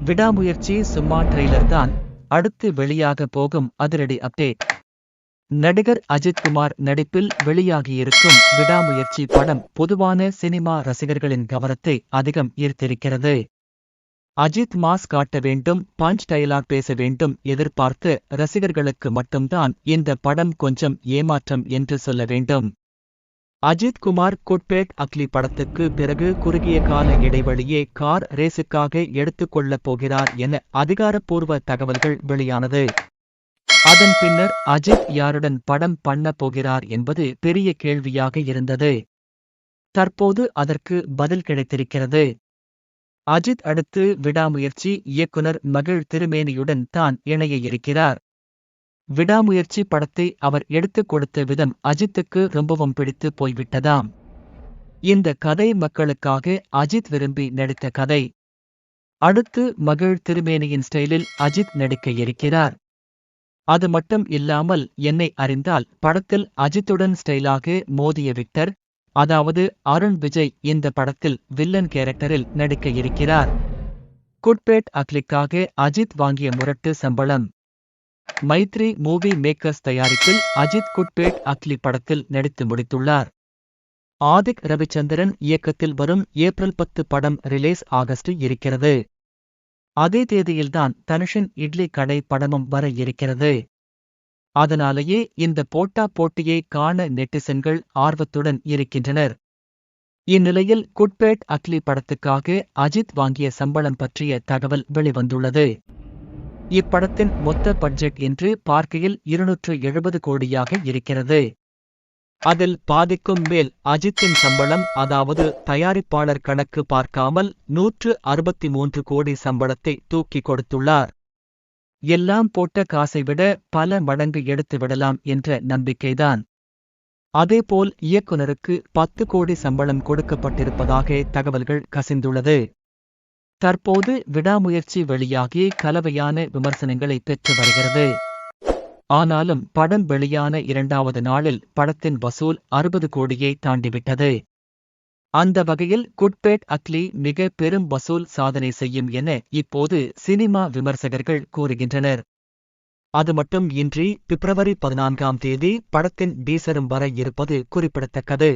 விடாமுயற்சி சும்மா ட்ரெய்லர் தான், அடுத்து வெளியாக போகும் அதிரடி அப்டேட். நடிகர் அஜித் குமார் நடிப்பில் வெளியாகியிருக்கும் விடாமுயற்சி படம் பொதுவான சினிமா ரசிகர்களின் கவனத்தை அதிகம் ஈர்த்திருக்கிறது. அஜித் மாஸ் காட்ட வேண்டும், பஞ்ச் டயலாக் பேச வேண்டும் எதிர்பார்த்த ரசிகர்களுக்கு மட்டும்தான் இந்த படம் கொஞ்சம் ஏமாற்றம் என்று சொல்ல வேண்டும். அஜித் குமார் குட்பேட் அக்லி படத்துக்கு பிறகு குறுகிய கால இடைவெளியே கார் ரேஸுக்காக எடுத்துக்கொள்ளப் போகிறார் என அதிகாரப்பூர்வ தகவல்கள் வெளியானது. அதன் பின்னர் அஜித் யாருடன் படம் பண்ண போகிறார் என்பது பெரிய கேள்வியாக இருந்தது. தற்போது அதற்கு பதில் கிடைத்திருக்கிறது. அஜித் அடுத்து விடாமுயற்சி இயக்குனர் மகிழ் திருமேனியுடன் தான் இணைய இருக்கிறார். விடாமுயற்சி படத்தை அவர் எடுத்துக் கொடுத்த விதம் அஜித்துக்கு ரொம்பவும் பிடித்து போய்விட்டதாம். இந்த கதை மக்களுக்காக அஜித் விரும்பி நடித்த கதை. அடுத்து மகிழ் திருமேனியின் ஸ்டைலில் அஜித் நடிக்க இருக்கிறார். அது மட்டும் இல்லாமல் என்னை அறிந்தால் படத்தில் அஜித்துடன் ஸ்டைலாக மோதிய விக்டர், அதாவது அருண் விஜய் இந்த படத்தில் வில்லன் கேரக்டரில் நடிக்க இருக்கிறார். குட்பேட் அக்லிக்காக அஜித் வாங்கிய முரட்டு சம்பளம். மைத்ரி மூவி மேக்கர்ஸ் தயாரிப்பில் அஜித் குட்பேட் அக்லி படத்தில் நடித்து முடித்துள்ளார். ஆதிக் ரவிச்சந்திரன் இயக்கத்தில் வரும் ஏப்ரல் 10 படம் ரிலீஸ் ஆகஸ்ட் இருக்கிறது. அதே தேதியில்தான் தனுஷின் இட்லி கடை படமும் வர இருக்கிறது. அதனாலேயே இந்த போட்டியை காண நெட்டிசன்கள் ஆர்வத்துடன் இருக்கின்றனர். இந்நிலையில் குட்பேட் அக்லி படத்துக்காக அஜித் வாங்கிய சம்பளம் பற்றிய தகவல் வெளிவந்துள்ளது. இப்படத்தின் மொத்த பட்ஜெட் என்று பார்க்கையில் 270 கோடியாக இருக்கிறது. அதில் பாதிக்கும் மேல் அஜித்தின் சம்பளம், அதாவது தயாரிப்பாளர் கணக்கு பார்க்காமல் 163 கோடி சம்பளத்தை தூக்கி கொடுத்துள்ளார். எல்லாம் போட்ட காசை விட பல மடங்கு எடுத்து விடலாம் என்ற நம்பிக்கைதான். அதேபோல் இயக்குனருக்கு 10 கோடி சம்பளம் கொடுக்கப்பட்டிருப்பதாக தகவல்கள் கசிந்துள்ளது. தற்போது விடாமுயற்சி வெளியாகி கலவையான விமர்சனங்களை பெற்று வருகிறது. ஆனாலும் படம் வெளியான 2வது நாளில் படத்தின் வசூல் 60 கோடியை தாண்டிவிட்டது. அந்த வகையில் குட்பேட் அக்லி மிக பெரும் வசூல் சாதனை செய்யும் என இப்போது சினிமா விமர்சகர்கள் கூறுகின்றனர். அது மட்டும் இன்றி பிப்ரவரி 14ஆம் தேதி படத்தின் டீசரும் வர இருப்பது குறிப்பிடத்தக்கது.